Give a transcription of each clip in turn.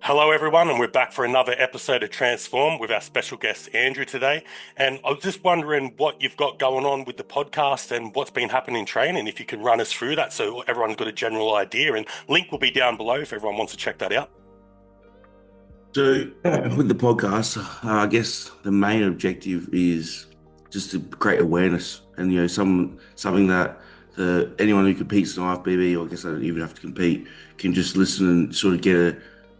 Hello, everyone, and we're back for another episode of Transform with our special guest, Andrew, today. And I was just wondering what you've got going on with the podcast and what's been happening in training, if you can run us through that so everyone's got a general idea. And link will be down below if everyone wants to check that out. So, with the podcast, I guess the main objective is just to create awareness, and something that anyone who competes in IFBB, or I guess they don't even have to compete, can just listen and sort of get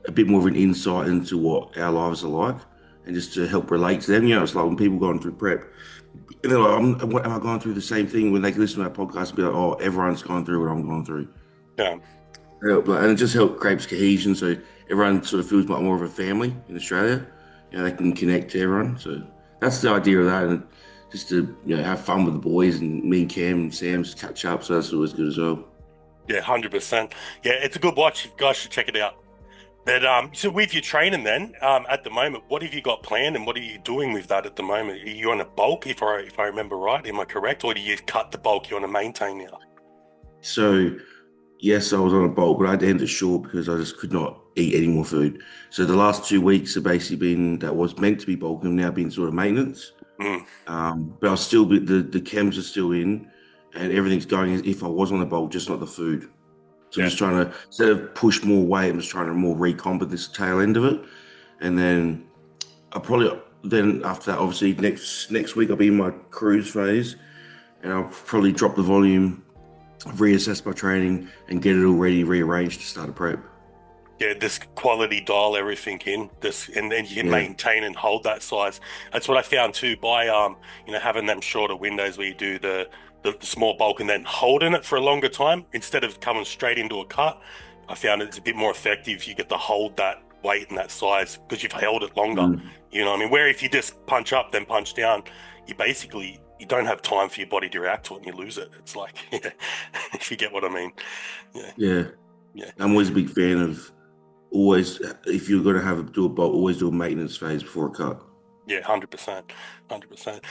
a bit more of an insight into what our lives are like, and just to help relate to them. It's like when people going through prep, and they're like, am I going through the same thing? When they can listen to our podcast and be like, oh, everyone's gone through what I'm going through. Yeah. And it just helps creates cohesion, so everyone sort of feels like more of a family in Australia. They can connect to everyone. So that's the idea of that, and just to have fun with the boys, and me and Cam and Sam just catch up. So that's always good as well. Yeah, 100%. Yeah, it's a good watch. You guys should check it out. But so with your training then, at the moment, what have you got planned and what are you doing with that at the moment? Are you on a bulk, if I remember right? Am I correct? Or do you cut the bulk you want to maintain now? So yes, I was on a bulk, but I had to end it short because I just could not eat any more food. So the last 2 weeks have basically been that was meant to be bulk and now been sort of maintenance. Mm, But I'll still be the chems are still in, and everything's going as if I was on a bulk, just not the food. So I'm yeah. just trying to, instead of push more weight, I'm just trying to more recomp this tail end of it. And then then after that, obviously next week I'll be in my cruise phase, and I'll probably drop the volume, reassess my training, and get it all ready, rearranged to start a prep. Yeah, this quality dial everything in this, and then you can Yeah. maintain and hold that size. That's what I found too by having them shorter windows where you do the small bulk and then holding it for a longer time instead of coming straight into a cut. I found it's a bit more effective. You get to hold that weight and that size because you've held it longer. Mm. You know what I mean? Where if you just punch up then punch down, you don't have time for your body to react to it and you lose it. It's like, yeah, if you get what I mean. Yeah, Yeah. yeah. I'm always a big fan of always, if you're going to do a bulk, always do a maintenance phase before a cut. Yeah, 100%, 100%.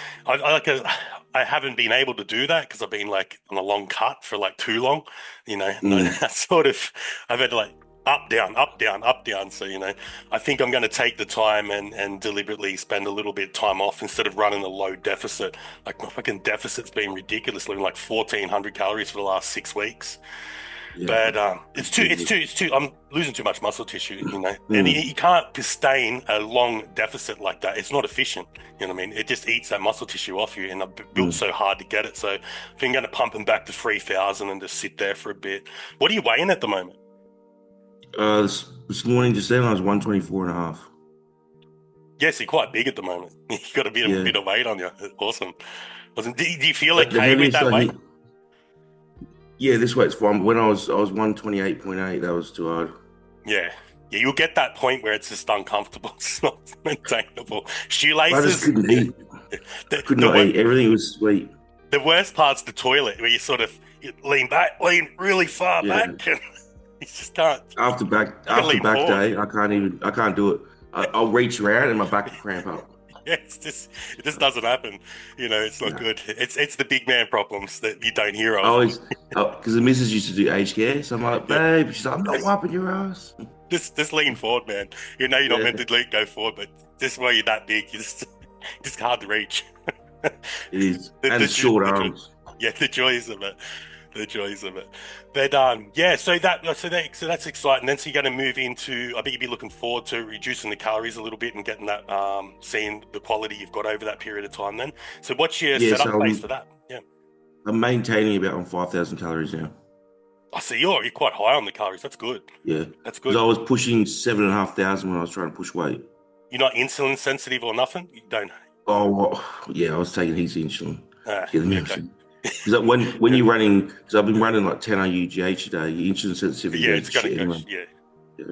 I haven't been able to do that because I've been like on a long cut for like too long, No, Mm. that's sort of I've had to like up down, up down, up down. So I think I'm going to take the time and deliberately spend a little bit of time off instead of running a low deficit. Like my fucking deficit's been ridiculous, living like 1,400 calories for the last 6 weeks. Yeah. But it's That's too, pretty it's good. too, it's too. I'm losing too much muscle tissue, and Mm. you can't sustain a long deficit like that. It's not efficient. You know what I mean? It just eats that muscle tissue off you, and I've built Mm. so hard to get it. So I think I'm going to pump them back to 3,000 and just sit there for a bit. What are you weighing at the moment? This morning, just then, I was 124 and a half. Yes, you're quite big at the moment. You got a Yeah. bit of weight on you. Awesome. Do you feel The okay with heaviest that I weight? hit, yeah, this weight's fine. But when I was 128.8, that was too hard. Yeah. Yeah, you'll get that point where it's just uncomfortable. It's not maintainable. I just Shoelaces. couldn't eat. I The, could the, not wo- eat. Everything was sweet. The worst part's the toilet, where you lean back, lean really far Yeah. back, and you just can't. You can After lean back forward. day, I can't do it. I'll reach around and my back will cramp up. It just doesn't happen. It's not No. good. It's the big man problems that you don't hear I of. always, because the missus used to do aged care, so I'm like, Yeah, babe, she's like, I'm not wiping your ass. just lean forward, man. You're not meant Yeah, to go forward, but just where you're that big, you just hard to reach. it is. The, And the, it's short the, joy- arms. yeah, the joys of it. The joys of it. But yeah, so that's exciting. Then so you're going to move into. I bet you'd be looking forward to reducing the calories a little bit and getting that, seeing the quality you've got over that period of time. Then, so what's your Yeah, setup so base for that? Yeah, I'm maintaining about on 5,000 calories now. I see you're quite high on the calories. That's good. Yeah, That's because good. I was pushing 7,500 when I was trying to push weight. You're not insulin sensitive or nothing. You don't. Oh, well, yeah, I was taking heaps of insulin to get them Yeah, okay. everything. Because when you're running, because I've been running like 10 UGH a day, your insulin sensitivity Yeah, goes it's to gonna shit go. anyway. Yeah,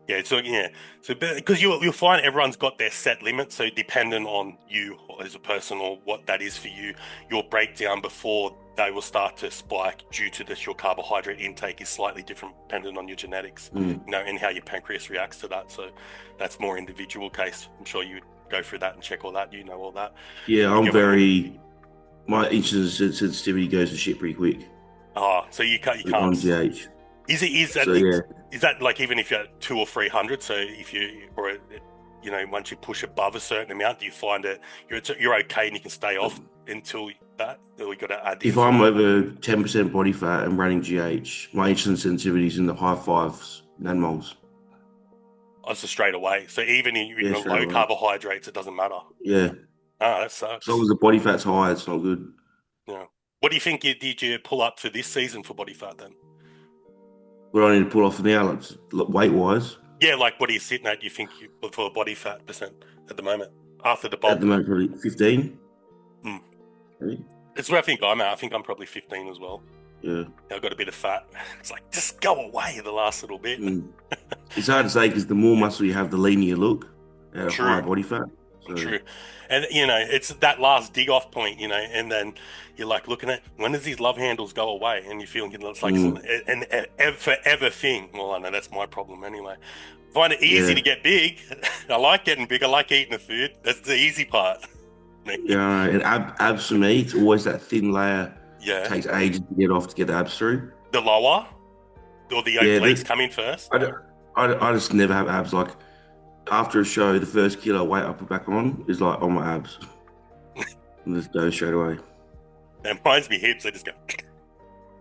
Yeah. yeah. So because you'll find everyone's got their set limit. So depending on you as a person or what that is for you, your breakdown before they will start to spike due to this. Your carbohydrate intake is slightly different depending on your genetics, Mm. and how your pancreas reacts to that. So that's more individual case. I'm sure you go through that and check all that. You know all that. Yeah, You I'm get what I mean? my insulin sensitivity goes to shit pretty quick Oh, so you on can't. GH. So yeah, is that like even if you're at 200 or 300? So if you or once you push above a certain amount, do you find it you're okay and you can stay off until that, or we got to add the if I'm insulin? over 10% body fat and running GH, my insulin sensitivity is in the high fives nanomoles. That's a straight away. So even in Yeah, the straight low away. carbohydrates, it doesn't matter. Yeah, Ah, that as long sucks. as the body fat's high, it's not good. Yeah. What do you think did you pull up for this season for body fat then? What I need to pull off now, like weight wise, Yeah, like what are you sitting at? You think for body fat percent at the moment after the at the bulk? moment probably 15. Mm. Maybe. It's where I think I'm at. I think I'm probably 15 as well. Yeah. I've got a bit of fat. It's like just go away the last little bit. Mm. It's hard to say because the more Yeah, muscle you have, the leaner you look at a higher true, body fat. So, true. And it's that last dig off point, and then you're like looking at when does these love handles go away, and you're feeling it's like mm, an forever thing. Well, I know that's my problem anyway. Find it easy yeah. to get big. I like getting big. I like eating the food. That's the easy part. Yeah, and abs for me, it's always that thin layer. Yeah, Takes ages to get off to get the abs through. the lower or the Yeah, obliques come in first. I, don't- I just never have abs. Like after a show, the first kilo weight I put back on is like on my abs, and just go straight away. It reminds me hips. I just go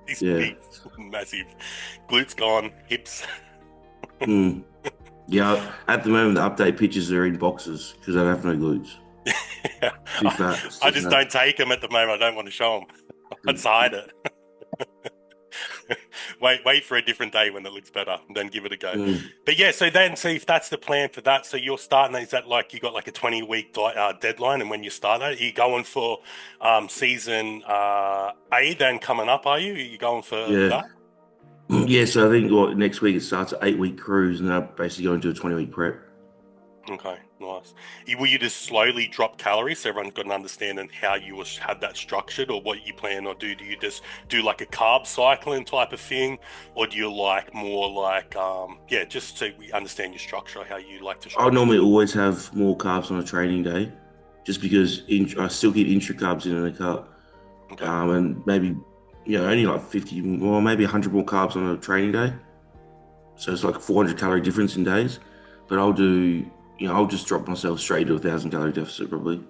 these Yeah, big, massive glutes gone, hips. mm. Yeah. At the moment, the update pictures are in boxes because I have no glutes. Too fat. It's I too just fat. don't take them at the moment. I don't want to show them. I'd hide it. Wait for a different day when it looks better, and then give it a go. Mm. But yeah, so then, so if that's the plan for that, so you're starting. Is that like you got like a 20-week deadline, and when you start that, are you going for season A? Then coming up, are you? Are you going for Yeah. that? Yeah, so I think what next week it starts an 8 week cruise and I'm basically going to a 20 week prep. Okay, nice. Will you just slowly drop calories so everyone's got an understanding how you will have that structured or what you plan or do? Do you just do like a carb cycling type of thing, or do you like more like yeah, just so we understand your structure, how you like to I structure normally things? always have more carbs on a training day just because I still get intra carbs in a cup. Okay, And maybe, only like 50 more, maybe 100 more carbs on a training day. So it's like a 400 calorie difference in days. But I'll just drop myself straight to a 1,000 calorie deficit probably.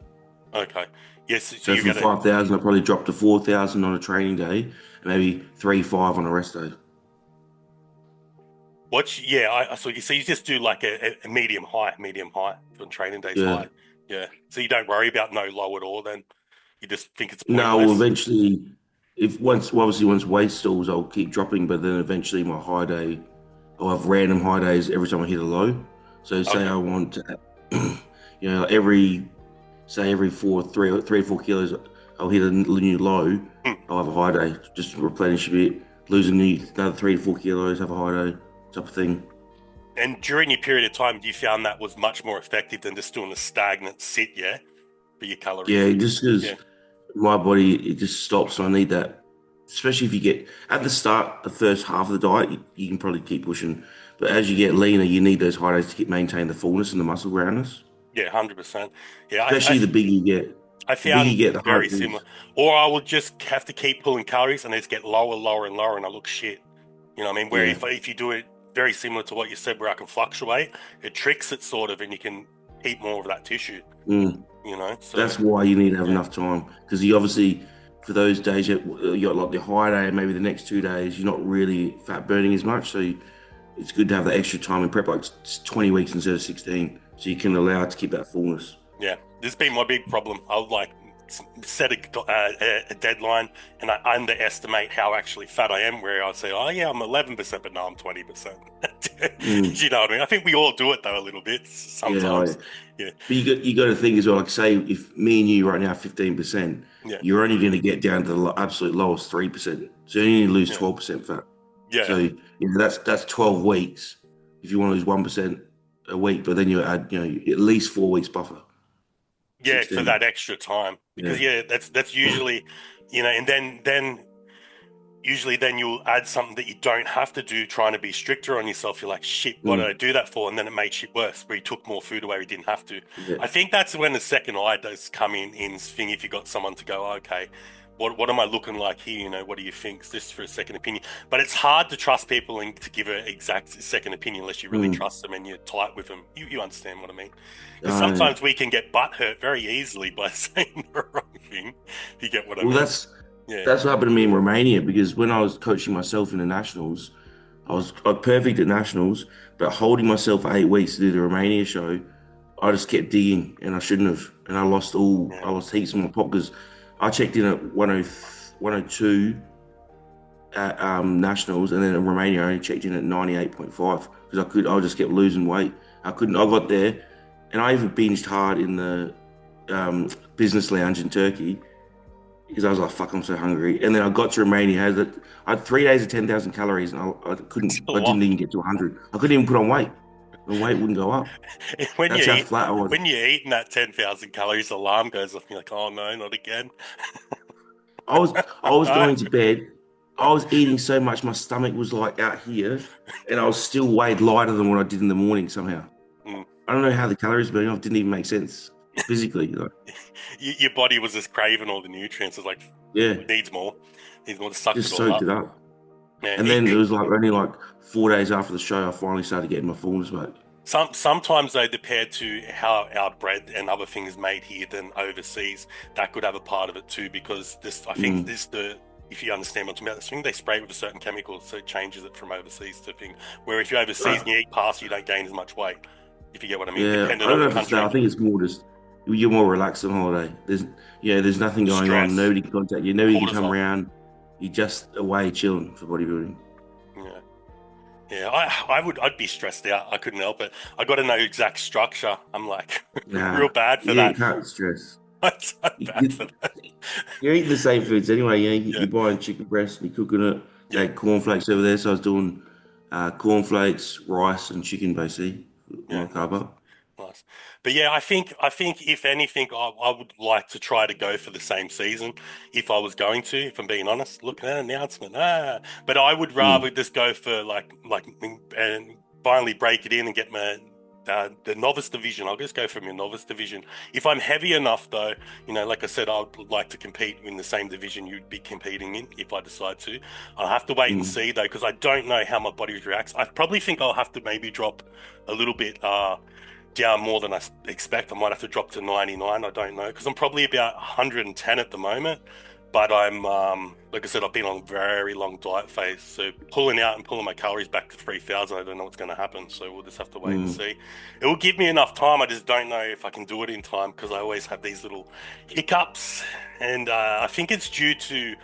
okay, yes. So So you from got to 5,000, I'll probably drop to 4,000 on a training day and maybe 3, 5 on a rest day. watch. Yeah, so you just do like a medium high for training days Yeah. high. Yeah, so you don't worry about no low at all. Then you just think it's No, well, pointless. eventually, if once obviously once weight stalls, I'll keep dropping, but then eventually my high day, I'll have random high days every time I hit a low. So say Okay. I want to, every 3 or 4 kilos, I'll hit a new low. Hmm. I'll have a high day, just replenish a bit, lose another 3 to 4 kilos, have a high day, type of thing. And during your period of time, you found that was much more effective than just doing a stagnant sit, yeah, for your calories. Yeah, just because Yeah, my body it just stops. So I need that, especially if you get at the start, the first half of the diet, you can probably keep pushing. But as you get leaner, you need those high days to keep maintain the fullness and the muscle groundness. yeah, 100%. Yeah, Especially the bigger you get, I the bigger found you get, the harder very it similar. is. Or I would just have to keep pulling calories and just get lower, lower, and lower, and I look shit. You know what I mean? Where Yeah. if you do it very similar to what you said, where I can fluctuate, it tricks it sort of, and you can keep more of that tissue. Mm. So That's why you need to have yeah, enough time because you obviously, for those days, you got like the high day and maybe the next 2 days, you're not really fat burning as much. So it's good to have that extra time in prep, like 20 weeks instead of 16, so you can allow it to keep that fullness. yeah, this has been my big problem. I'll like set a deadline and I underestimate how actually fat I am. Where I say, oh yeah, I'm 11%, but no, I'm 20%. Mm. You know what I mean? I think we all do it though a little bit Yeah, sometimes. Yeah, but you got to think as well. Like, say if me and you right now 15%, yeah, you're only going to get down to the absolute lowest 3%. So you only lose yeah, 12% fat. So yeah, that's 12 weeks. If you want to lose 1% a week, but then you add at least 4 weeks buffer, yeah. For 16. that extra time, Yeah. because yeah, that's usually, and then usually then you'll add something that you don't have to do trying to be stricter on yourself. You're like, shit, what did I Mm. do that for? And then it makes shit worse where you took more food away we didn't have to. Yeah. I think that's when the second eye does come in thing if you got someone to go, okay, what am I looking like here? What do you think? Is this for a second opinion? But it's hard to trust people and to give an exact second opinion unless you really Mm. trust them and you're tight with them. You understand what I mean? Because Uh, sometimes we can get butt hurt very easily by saying the wrong thing. If you get what I well, mean? Yeah. that's what happened to me in Romania because when I was coaching myself in the nationals, I was perfect at nationals, but holding myself for 8 weeks to do the Romania show, I just kept digging and I shouldn't have, and Yeah. I lost heaps in my pot because I checked in at 102 at nationals, and then in Romania I only checked in at 98.5 because I just kept losing weight. I got there, and I even binged hard in the business lounge in Turkey because I was like, "Fuck, I'm so hungry." And then I got to Romania. I had 3 days of 10,000 calories, and It's a I lot. didn't even get to 100. I couldn't even put on weight. The weight wouldn't go up. When you That's how eat, flat I was. when you're eating that 10,000 calories, alarm goes off. And you're like, oh no, not again. I was I was No. going to bed. I was eating so much, my stomach was like out here, and I was still weighed lighter than what I did in the morning somehow. Mm. I don't know how the calories burning off didn't even make sense physically. Like, Your body was just craving all the nutrients. It's like, yeah, it needs more to suck it just all soaked up. it up. Yeah, And then it was like only like 4 days after the show, I finally started getting my fullness back. sometimes though, compared to how our bread and other things made here than overseas, that could have a part of it too. Because I think Mm. this the if you understand what I'm talking about, this thing they spray it with a certain chemical, so it changes it from overseas to thing. Where if you're overseas and Uh, you eat pasta, you don't gain as much weight. If you get what I mean, yeah, I depending don't on know the if it's that. I country. think it's more just you're more relaxed on holiday. There's nothing going on. Stress, Nobody can contact you. Nobody can come cortisol. around. You're just away chilling for bodybuilding. Yeah. Yeah, I'd be stressed out. I couldn't help it. I got to know exact structure. I'm like real Nah, bad for yeah, you that. can't stress. I'm so bad for You, that. you're eating the same foods anyway. Yeah, You're buying chicken breast and you're cooking it. They yeah, had cornflakes over there, so I was doing cornflakes, rice, and chicken basically for yeah. my carb Nice, up. nice. But yeah, I think if anything, I would like to try to go for the same season if I was going to. If I'm being honest, look at that announcement. But I would rather Mm, just go for like and finally break it in and get my. The novice division. I'll just go for my novice division. If I'm heavy enough, though, like I said, I would like to compete in the same division you'd be competing in if I decide to. I'll have to wait and mm, see though, because I don't know how my body reacts. I probably think I'll have to maybe drop a little bit down more than I expect. I might have to drop to 99. I don't know because I'm probably about 110 at the moment. But I'm like I said, I've been on a very long diet phase, so pulling out and pulling my calories back to 3,000, I don't know what's going to happen. So we'll just have to wait and mm. see. It will give me enough time. I just don't know if I can do it in time because I always have these little hiccups, and I think it's due to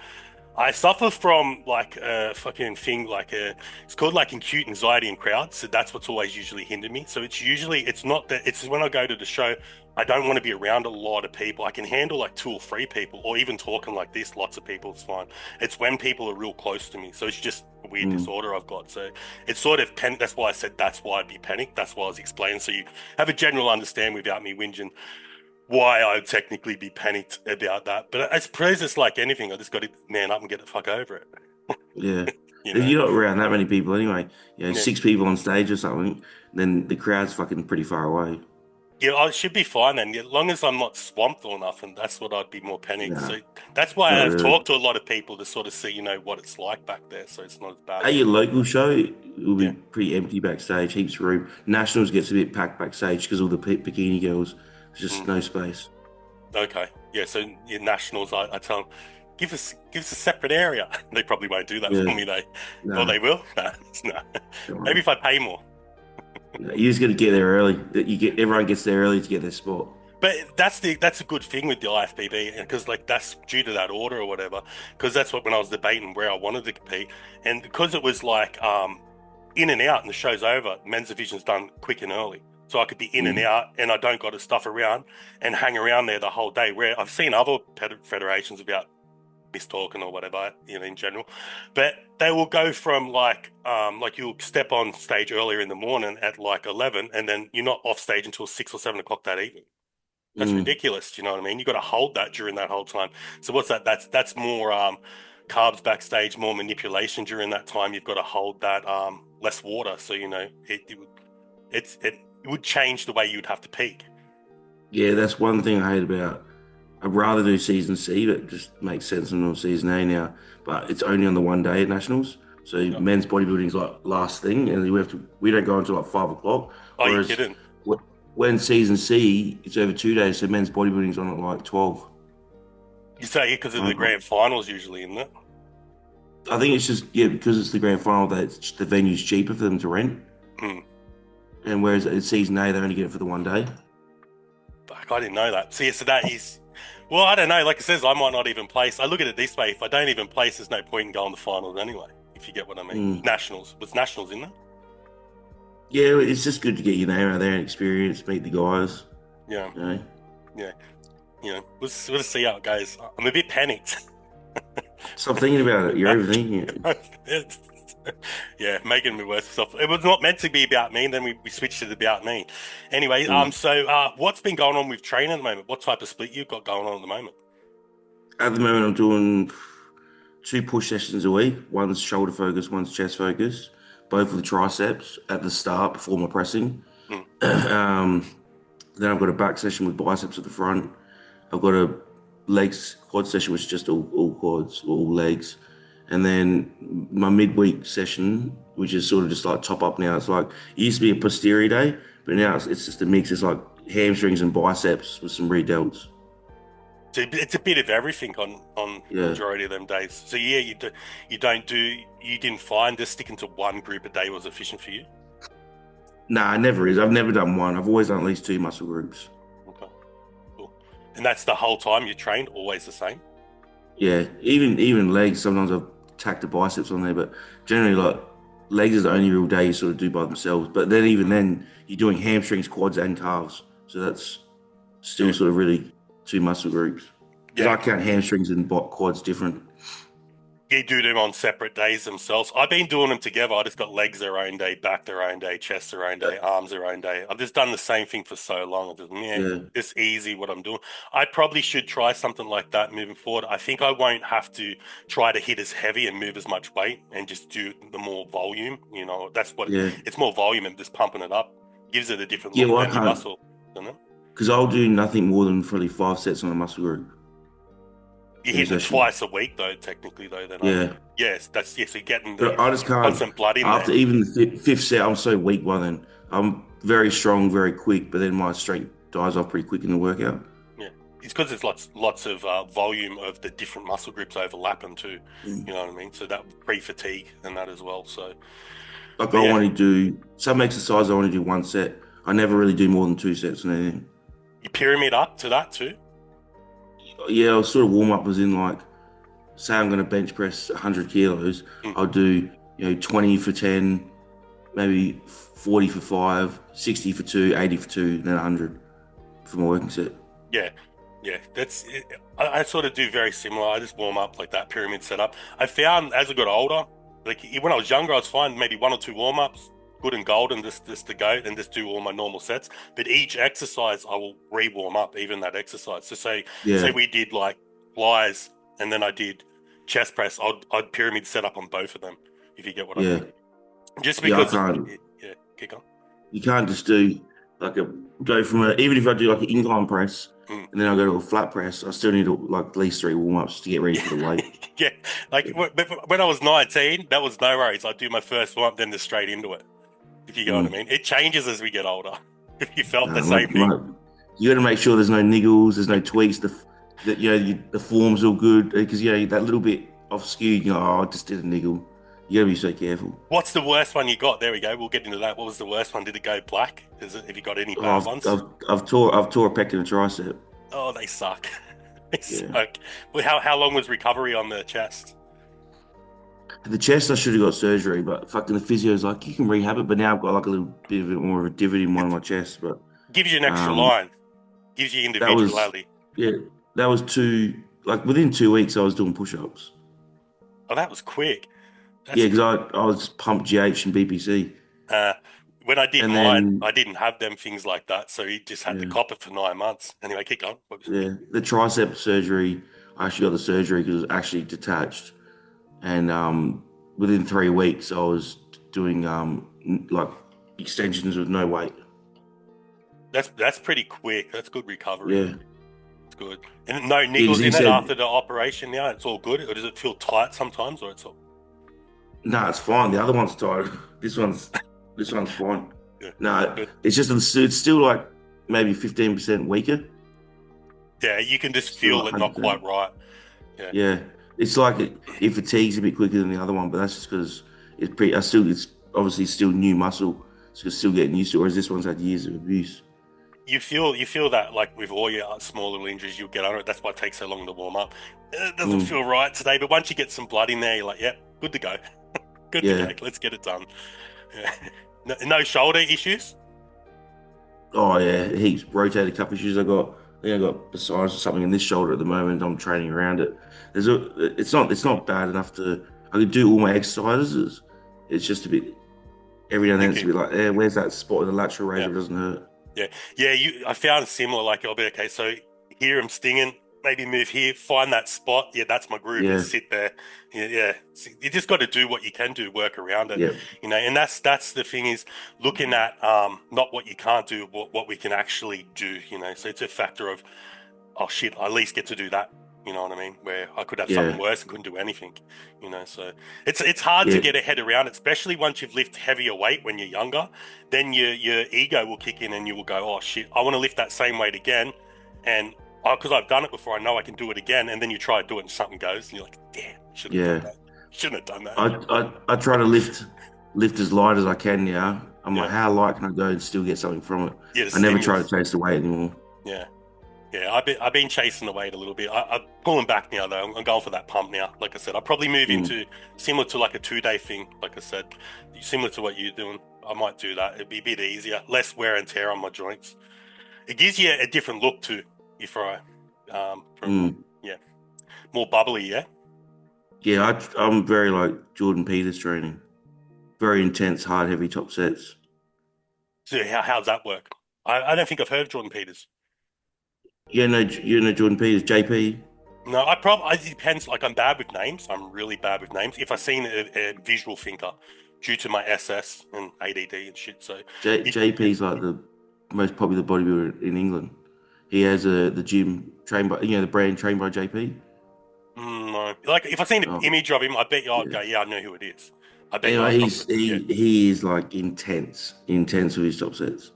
I suffer from like a fucking thing, it's called like acute anxiety in crowds. So that's what's always usually hindered me. So it's not that it's when I go to the show, I don't want to be around a lot of people. I can handle like two or three people, or even talking like this, lots of people, it's fine. It's when people are real close to me. So it's just a weird Mm. disorder I've got. So it's sort of that's why I said that's why I'd be panicked. That's why I was explaining. So you have a general understand without me whinging why I'd technically be panicked about that. But I suppose it's like anything. I just got to man up and get the fuck over it. Yeah. You If know? you're not around that many people anyway, Yeah. 6 people on stage or something, then the crowd's fucking pretty far away. Yeah, I should be fine then, as long as I'm not swamped or nothing. That's what I'd be more panicked. Nah, So that's why not I've really. talked to a lot of people to sort of see, what it's like back there. So it's not as bad At as your it. local show, it will be Yeah. pretty empty backstage, heaps of room. Nationals gets a bit packed backstage because all the bikini girls. There's just Mm. no space. Okay. Yeah. So your nationals, I tell them, give us a separate area. They probably won't do that Yeah, for me, though. Or nah, they will. Nah, no. come Maybe on. if I pay more. Nah, you just got to get there early. Everyone gets there early to get their spot. But that's a good thing with the IFBB because like that's due to that order or whatever. Because that's what when I was debating where I wanted to compete, and because it was like in and out and the show's over, men's division's done quick and early, so I could be in and Mm, out, and I don't got to stuff around and hang around there the whole day. Where I've seen other federations about miss talking or whatever, in general, but they will go from like you'll step on stage earlier in the morning at like 11, and then you're not off stage until 6 or 7 o'clock that evening. That's mm. ridiculous. Do you know what I mean? You got to hold that during that whole time. So what's that? That's more carbs backstage, more manipulation during that time. You've got to hold that less water. So it would change the way you'd have to peak. Yeah, that's one thing I hate about. I'd rather do season C, but it just makes sense on season A now. But it's only on the one day at nationals. So Yeah. men's bodybuilding's like last thing, and we don't go until like 5 o'clock. Oh, you Whereas kidding? when season C, it's over 2 days, so men's bodybuilding's on at like 12. You say because of the Um, grand finals usually, isn't it? I think it's just because it's the grand final that the venue's cheaper for them to rent, Hmm. and whereas at season A they only get it for the one day. Fuck, I didn't know that. See, so that is, well, I don't know. Like it says, I might not even place. I look at it this way: if I don't even place, there's no point in going to finals anyway. If you get what I mean. Mm. Nationals was nationals in there. Yeah, it's just good to get your name out there and experience, meet the guys. Yeah, You know, yeah. We'll see how it goes. I'm a bit panicked. stop thinking about it. You're overthinking it. It's- yeah, making me worse myself. It was not meant to be about me, and then we switched it about me. Anyway, Mm. what's been going on with training at the moment? What type of split you've got going on at the moment? At the moment, I'm doing 2 push sessions a week. One's shoulder focus, one's chest focus. Both with the triceps at the start before my pressing. Mm, um, then I've got a back session with biceps at the front. I've got a legs quad session, which is just all quads, all legs. And then my midweek session, which is sort of just like top up now. It's like, it used to be a posterior day, but now it's just a mix. It's like hamstrings and biceps with some redelts. so it's a bit of everything on Yeah. majority of them days. So yeah, you didn't find just sticking to one group a day was efficient for you. Nah, it never is. I've never done one. I've always done at least 2 muscle groups. Okay, cool. And that's the whole time you trained, always the same. Yeah, even legs. Sometimes I've tacked the biceps on there, but generally like legs is the only real day you sort of do by themselves. But then even then, you're doing hamstrings, quads, and calves. So that's still Yeah, sort of really 2 muscle groups. Because yeah. I count hamstrings and quads different. You do them on separate days themselves. I've been doing them together. I just got legs their own day, back their own day, chest their own day, arms their own day. I've just done the same thing for so long. It's just, yeah, Yeah, it's easy what I'm doing. I probably should try something like that moving forward. I think I won't have to try to hit as heavy and move as much weight and just do the more volume. That's what yeah, it's more volume and just pumping it up. Gives it a different yeah. look Well, I than your can't muscle, doesn't it? because I'll do nothing more than probably 5 sets on a muscle group You're in a hitting it session. twice a week though, technically though, then aren't you? Yeah, Yes, yes, you're getting the but I just can't. constant blood in there. After even the fifth set, I'm so weak by then. I'm very strong, very quick, but then my strength dies off pretty quick in the workout. Yeah, it's because there's lots of volume of the different muscle groups overlapping too. Mm. You know what I mean? So that pre-fatigue and that as well. So, Like but I yeah, want to do some exercise. I want to do 1 set. I never really do more than 2 sets on anything. you pyramid up to that too. Yeah, I'll sort of warm up as in like, say I'm going to bench press 100 kilos. Mm. I'll do 20 for 10, maybe 40 for 5, 60 for 2, 80 for 2, then 100 for my working set. Yeah, yeah. That's it. I sort of do very similar. I just warm up like that pyramid setup. I found as I got older, like when I was younger, I was fine. Maybe one or two warm ups, good and golden, just to go and just do all my normal sets. But each exercise, I will re-warm up even that exercise. So say Yeah, we did like flies, and then I did chest press. I'd pyramid set up on both of them, if you get what I yeah, mean. Just yeah. I because, can't. yeah, kick on. You can't just do like a go from a even if I do like an incline press Mm. and then I go to a flat press, I still need like at least 3 warm ups to get ready for the weight. Yeah, like when I was 19, that was no worries. I'd do my first one, then just straight into it. If you get what I Mm. mean, it changes as we get older. If you felt the Nah, same thing, you got to make sure there's no niggles, there's no tweaks. The form's all good because that little bit off skewed. Oh, I just did a niggle. You got to be so careful. what's the worst one you got? There we go. We'll get into that. What was the worst one? Did it go black? Have you got any Oh, bad ones? I've tore a pec and a tricep. Oh, they suck. They Yeah. suck. Well, how long was recovery on the chest? The chest, I should have got surgery, but fucking the physio's like, you can rehab it. But now I've got like a little bit of it more of a divot in one of It my chests. But gives you an extra um, line. Gives you that was, individuality. yeah, that was like within 2 weeks, I was doing push ups. Oh, that was quick. Yeah, That's because I was pumped GH and BPC. uh, when I did And mine, then, I didn't have them things like that, so he just had to yeah, cop it for 9 months. Anyway, keep going. yeah, the tricep surgery, I actually got the surgery because it was actually detached. And within 3 weeks, I was doing like extensions with no weight. That's pretty quick. That's good recovery. Yeah. good. And no Yeah, 'cause niggles he in it said, after the operation now? It's all good? Or does it feel tight sometimes? Or it's all no, it's fine. The other one's tired. This one's this one's fine. yeah, No, good. it's just it's still like maybe 15% weaker. Yeah, you can just It's still feel like it not quite 100%. right. Yeah. Yeah, it's like it fatigues a bit quicker than the other one, but that's just because it's obviously still new muscle, so it's still getting used to it. Whereas this one's had years of abuse. You feel that like with all your small little injuries, you'll get under it. That's why it takes so long to warm up. It doesn't Mm, feel right today, but once you get some blood in there, you're like, yep, good to go. Good to go. yeah. Let's get it done. Yeah. No shoulder issues? Oh yeah, heaps rotator cuff issues. I think I got Besides or something in this shoulder at the moment. I'm training around it. It's not bad enough to. I could do all my exercises. It's just a bit every now and then. It's a Icky. bit like, where's that spot in the lateral razor? Yeah. It doesn't hurt. Yeah. Yeah, I found similar, like I'll be okay, so here I'm stinging, maybe move here, find that spot. Yeah, that's my groove and Yeah, sit there. Yeah, yeah. You just got to do what you can do, work around it. yeah, And that's the thing is looking at not what you can't do, what we can actually do, So it's a factor of oh shit, I at least get to do that. You know what I mean? Where I could have something yeah, worse and couldn't do anything. So it's hard to yeah, get a head around it, especially once you've lifted heavier weight when you're younger. Then your ego will kick in and you will go, oh shit, I want to lift that same weight again, and because I've done it before, I know I can do it again. And then you try to do it and something goes, and you're like, damn, shouldn't have done yeah. that. Shouldn't have done that. I try to lift as light as I can. Yeah, I'm like, Yeah, how light can I go and still get something from it? yeah, the I never try to stimulus. chase the weight anymore. Yeah. Yeah, I've been chasing the weight a little bit. I'm pulling back now though. I'm going for that pump now. Like I said, I'll probably move Mm, into similar to like a 2 day thing. Like I said, similar to what you're doing. I might do that. It'd be a bit easier, less wear and tear on my joints. It gives you a different look too. If I, from mm. yeah, more bubbly. Yeah. Yeah, I'm very like Jordan Peters training. Very intense, hard, heavy top sets. So how's that work? I don't think I've heard of Jordan Peters. You know Jordan Peters, JP. No, I probably it depends. Like I'm bad with names. I'm really bad with names. If I seen a visual thinker, due to my SS and ADD and shit. So, it, yeah. JP's like the most popular bodybuilder in England. He has the gym trained by the brand trained by JP. No. Like if I seen an Oh, image of him, I bet you I'd yeah. go, yeah, I know who it is. I bet you I Anyway, probably, yeah. he is like intense with his top sets.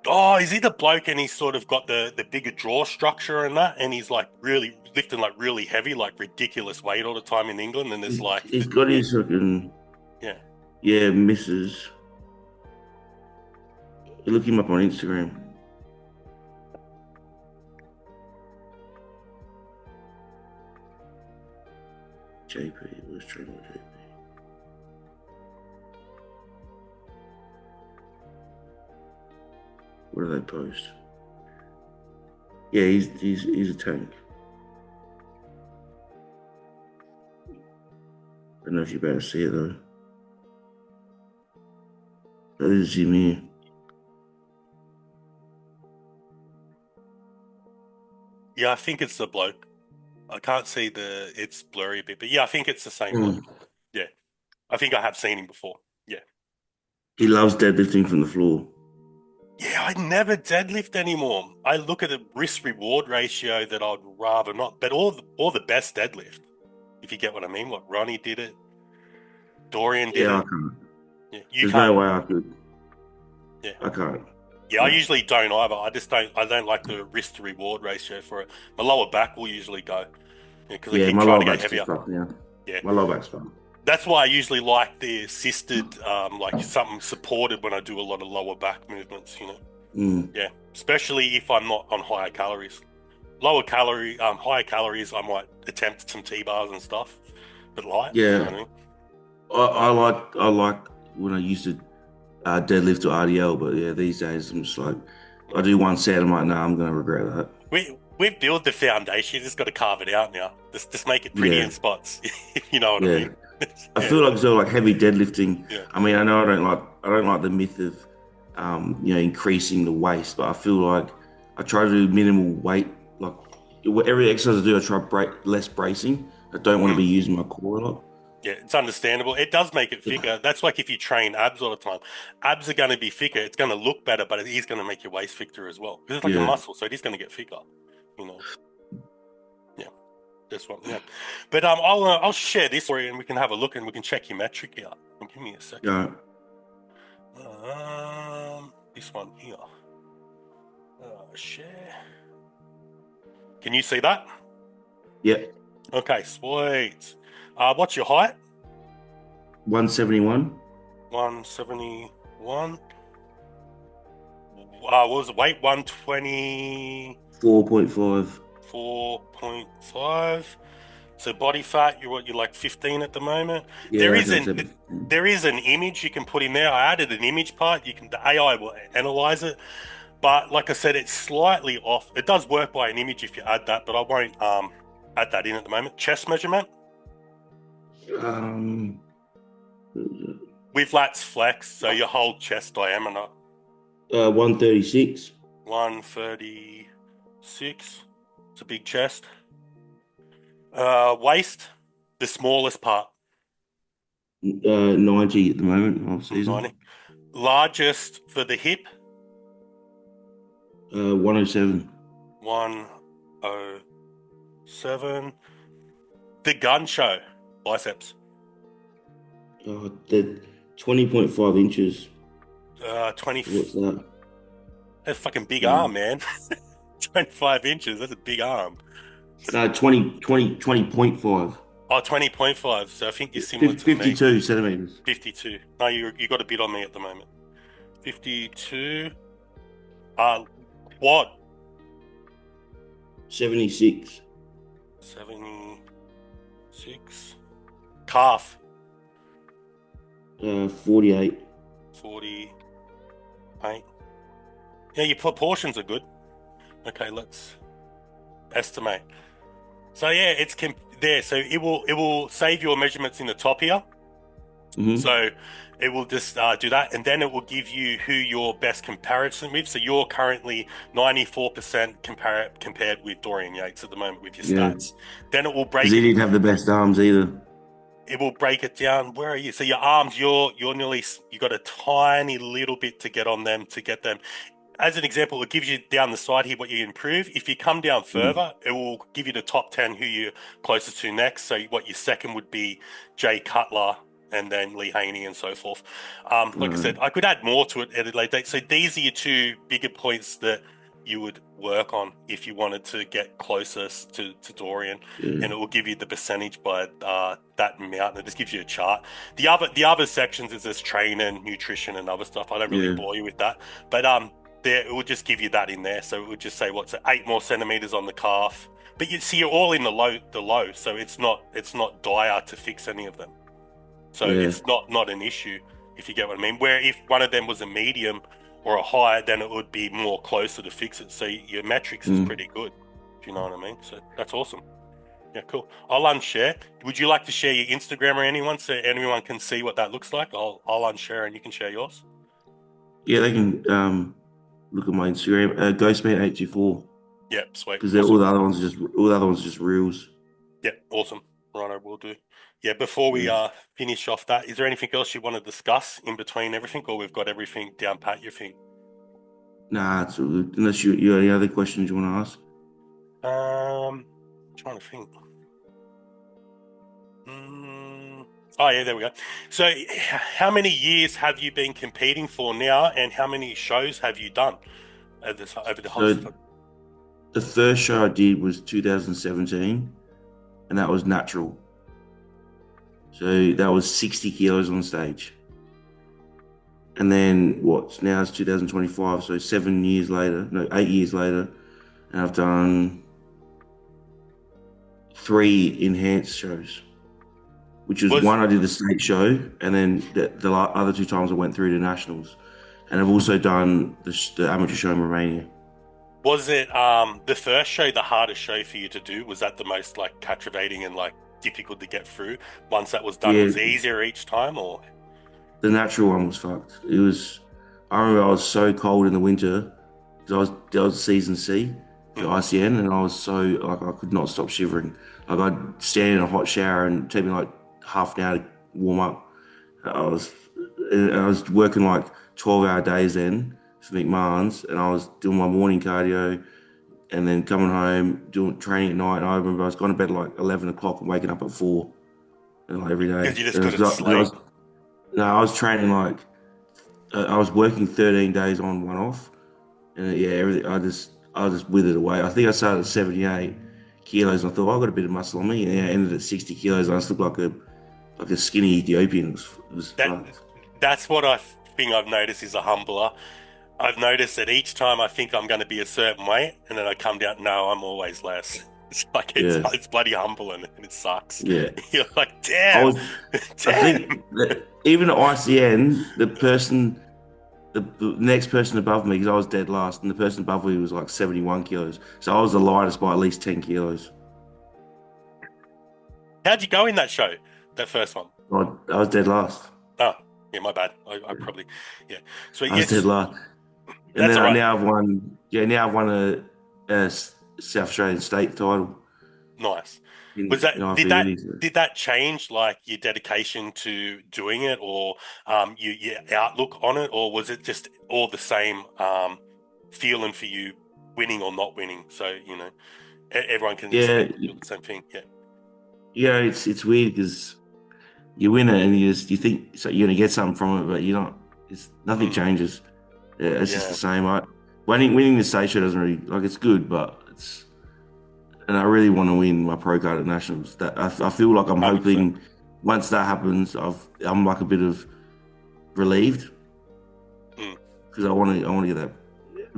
Oh, is he the bloke and he's sort of got the bigger jaw structure and that, and he's like really lifting like really heavy, like ridiculous weight all the time in England, and it's like, He's got yeah, his fucking yeah. yeah misses. Look him up on Instagram. JP was training with JP. What do they post? Yeah, he's a tank. I don't know if you're about to see it though. But this is him here. Yeah, I think it's the bloke. I can't see it's blurry a bit, but yeah, I think it's the same bloke. Mm. Yeah, I think I have seen him before. Yeah. He loves deadlifting from the floor. Yeah, I never deadlift anymore. I look at a risk reward ratio that I'd rather not, but all the best deadlift, if you get what I mean. What Ronnie did it, Dorian did Yeah, I it. can't. Yeah, you There's no can't. way I could. Yeah, I can't. yeah. I No. usually don't either. I just don't. I don't like the risk to reward ratio for it. My lower back will usually go because I Yeah, keep my trying lower to go back's too heavier. fucked now. Yeah, My lower back's fucked. that's why I usually like the assisted, like something supported when I do a lot of lower back movements. Mm. Yeah, especially if I'm not on higher calories. Higher calories, I might attempt some T-bars and stuff, but light, you know Yeah, what I mean? I like when I used to deadlift to RDL, but yeah, these days I'm just like, I do one set, I'm like, nah, I'm gonna regret that. We've built the foundation. You just got to carve it out now. Just make it pretty Yeah, in spots. You know what I yeah. mean? I Yeah, feel like as well, like heavy deadlifting. yeah. I mean, I know I don't like the myth of, increasing the waist, but I feel like I try to do minimal weight. Like every exercise I do, I try less bracing. I don't want to Mm. be using my core a lot. Yeah, it's understandable. It does make it thicker. That's like if you train abs all the time. Abs are going to be thicker. It's going to look better, but it is going to make your waist thicker as well. Because it's like a Yeah, muscle, so it is going to get thicker. you know. Yeah, this one. Yeah, but I'll share this for you, and we can have a look, and we can check your metric out. Give me a second. Yeah. This one here. Share. Can you see that? Yeah. Okay, sweet. What's your height? 171. 171. What was the weight? 4.5. 124.5. So body fat, you're like 15 at the moment. Yeah, I There reckon is it's an there is an image you can put in there. I added an image part. The AI will analyze it, but like I said, it's slightly off. It does work by an image if you add that, but I won't add that in at the moment. Chest measurement um, with lats flex, so your whole chest diameter. 136. 136. It's a big chest. Waist, the smallest part, 90 at the moment, off season. 90. Largest for the hip, 107. 107. The gun show, biceps, The 20.5 inches. 20. What's that? That's a fucking big Uh, arm, man. 25 inches. That's a big arm. no, 20.5. Oh, 20.5. So I think you're similar to me. 52 centimeters. 52. No, you got a bit on me at the moment. 52. Quad, 76. 76. Calf, 48. 48. Yeah, your proportions are good. Okay, let's estimate. So yeah, it's there. So it will save your measurements in the top here. Mm-hmm. So it will just do that, and then it will give you who your best comparison with. So you're currently 94% compared with Dorian Yates at the moment with your Yeah. stats. Then it will Because break he it. didn't have the best arms either. It will break it down. Where are you? So your arms, you're nearly, you got a tiny little bit to get on them to get them. As an example, it gives you down the side here what you improve. If you come down Mm. further, it will give you the top 10 who you're closest to next. So what your second would be Jay Cutler and then Lee Haney and so forth. Like I said, I could add more to it at a later date. So these are your two bigger points that you would work on if you wanted to get closest to Dorian, Yeah. and it will give you the percentage by that amount. And it just gives you a chart. The other sections is this training, nutrition, and other stuff. I don't really Yeah. bore you with that, but there it will just give you that in there. So it would just say what's it, 8 more centimeters on the calf. But you see, you're all in the low, so it's not dire to fix any of them. So Yeah. it's not an issue, if you get what I mean. Where if one of them was a medium or a high, then it would be more closer to fix it. So your metrics is Mm. pretty good, if you know what I mean. So that's awesome. Yeah, cool. I'll unshare. Would you like to share your Instagram or anyone so anyone can see what that looks like? I'll unshare and you can share yours. Yeah, they can look at my Instagram, Ghostman824, Yeah, sweet. because all Awesome. the other ones are just reels. Yeah, awesome. Righto, will do. Yeah, before we Yeah. finish off that, is there anything else you want to discuss in between everything, or we've got everything down pat, you think? Nah, it's all good. Unless you have any other questions you want to ask. Trying to think. Oh yeah, there we go. So, how many years have you been competing for now, and how many shows have you done over the whole? So the first show I did was 2017, and that was natural. So that was 60 kilos on stage. And then what? Now it's 2025, so 7 years later, no, 8 years later, and I've done 3 enhanced shows, which was Was one I did the state show, and then the other 2 times I went through to nationals. And I've also done the amateur show in Romania. was it the first show the hardest show for you to do? Was that the most like captivating and like difficult to get through? Once that was done, Yeah, was it easier each time, or? the natural one was fucked. It was. I remember I was so cold in the winter because I was season C for Mm. ICN, and I was so like I could not stop shivering. Like I'd stand in a hot shower and take me like half an hour to warm up. I was I was working like 12-hour days then for McMahon's, and I was doing my morning cardio, and then coming home, doing training at night. And I remember I was going to bed at like 11 o'clock and waking up at 4, and like every Because day. you just And couldn't because I was sleep. no, I was training like I was working 13 days on, one off, and yeah, everything. I just withered away. I think I started at 78 kilos, and I thought, oh, I've got a bit of muscle on me, and yeah, I ended at 60 kilos. And I just looked like a skinny Ethiopian. It was That fucked. that's what I think I've noticed is a humbler. I've noticed that each time I think I'm going to be a certain weight, and then I come down, no, I'm always less. It's like Yeah, it's bloody humbling, and it sucks. yeah. You're like, I damn, was. I damn. think that even at ICN, the next person above me, because I was dead last, and the person above me was like 71 kilos. So I was the lightest by at least 10 kilos. How'd you go in that show? That first one? I was dead last. Oh, yeah, my bad. I probably, yeah. So I was dead yes, last. And that's then all right. now I've won, yeah, now I've won a South Australian state title Nice. Was in that IFBB. So. did that change like your dedication to doing it, or your outlook on it, or was it just all the same feeling for you, winning or not winning? So everyone can Yeah, expect to feel the same thing. Yeah. yeah, it's weird because you win it and you think so you're gonna get something from it, but you're not. It's nothing Mm, changes. Yeah, it's just the yeah. same. Winning the state show doesn't really like it's good, but it's and I really want to win my pro card at nationals. That I feel like I'm 100%. hoping once that happens, I'm like a bit of relieved Mm, because I want to get that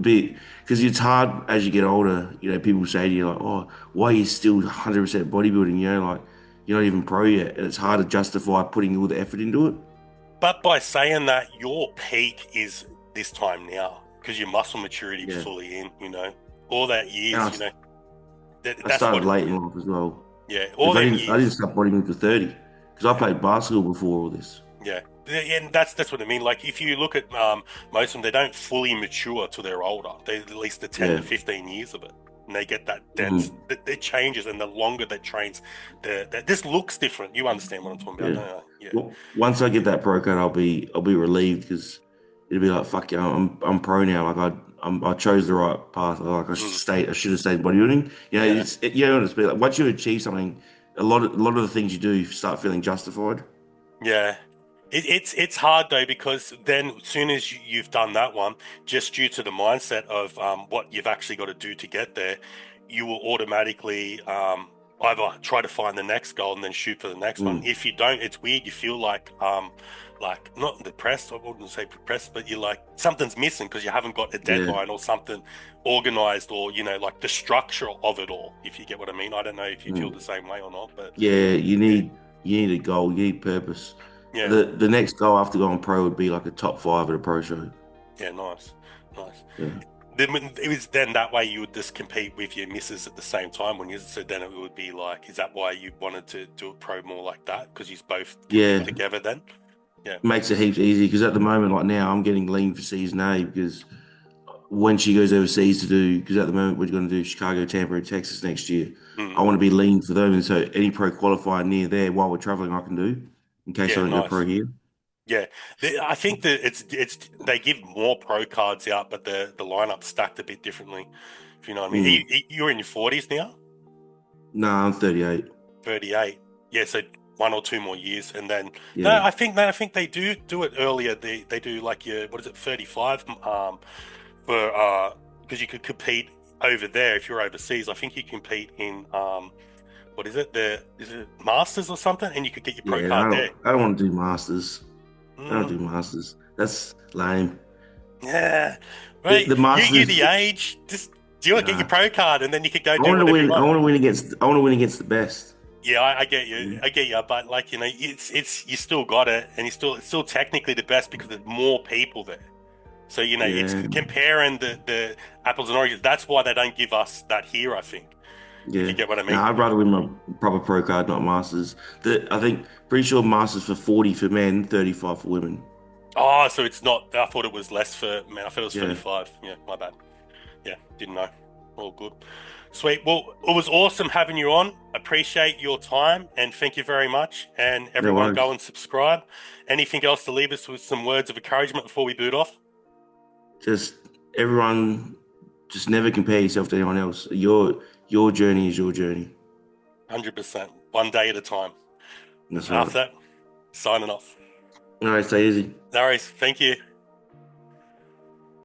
bit because it's hard as you get older. You know, people say to you like, "Oh, why are you still 100% bodybuilding?" You know, like you're not even pro yet, and it's hard to justify putting all the effort into it. but by saying that, your peak is this time now because your muscle maturity is Yeah, fully in. All that and years. I That's started what. late in life as well. Yeah, all If them I didn't years. start bodybuilding until 30 because I played basketball before all this. Yeah, and that's what I mean. Like if you look at most of them, they don't fully mature till they're older. They at least the 10 to Yeah. 15 years of it, and they get that dense. Mhm. It changes, and the longer that trains, this looks different. You understand what I'm talking about, Yeah. don't you? Yeah, Well, once I get that pro card, I'll be relieved because it'll be like fuck yeah, I'm pro now. I chose the right path. Like mm, I should have stayed bodybuilding. You know, yeah. you know what it's like. Once you achieve something, a lot of the things you do, you start feeling justified. Yeah. It's hard though because then as soon as you've done that one, just due to the mindset of what you've actually got to do to get there, you will automatically either try to find the next goal and then shoot for the next one. Mm. If you don't, it's weird. You feel like not depressed. I wouldn't say depressed, but you're like something's missing because you haven't got a Yeah. deadline or something organized or like the structure of it all. If you get what I mean, I don't know if you feel Mm. the same way or not, but Yeah. yeah, You need a goal. You need purpose. yeah. The next goal after going pro would be like a top five at a pro show. Yeah, nice, nice. Yeah. Then it was then that way you would just compete with your misses at the same time when you so then it would be like, is that why you wanted to do a pro more like that? Because you both compete Yeah. together then? Yeah. Makes it heaps easy because at the moment, like now, I'm getting lean for season A because when she goes overseas to do, because at the moment we're going to do Chicago, Tampa, and Texas next year. I Mm. want to be lean for them, and so any pro qualifier near there while we're traveling, I can do in case I Yeah, don't go pro nice. here. Yeah. I think that it's they give more pro cards out, but the lineup's stacked a bit differently, if you know what I mean. Mm. You're in your 40s now? No, I'm 38. 38. Yeah, so 1 or 2 more years, and then no, Yeah, I think they do it earlier. They do like your what is it, 35 for because you could compete over there if you're overseas. I think you compete in what is it, the is it Masters or something, and you could get your pro yeah. card there. I don't want to do masters. I don't Mm, do masters. That's lame. yeah, right. The You're masters. the age. Just do it, get your Nah. pro card, and then you could go do whatever you I want. want to win against. I want to win against the best. Yeah, I get you. Mm. I get you. But like it's you still got it, and it's still technically the best because there's more people there. So it's Yeah, comparing the apples and oranges. That's why they don't give us that here. I think, if you yeah. get what I No, mean. I'd rather win my proper pro card, not masters. I think pretty sure masters for 40 for men, 35 for women. Oh, so it's not. I thought it was less for man. I thought it was Yeah, 35. Yeah, my bad. Yeah, didn't know. All good. Sweet. Well, it was awesome having you on. Appreciate your time and thank you very much. And no everyone, go worries. and subscribe. Anything else to leave us with some words of encouragement before we boot off? Just everyone just never compare yourself to anyone else. Your journey is your journey. 100%. One day at a time. That's And right. after that, signing off. All right, stay easy. No worries. Thank you.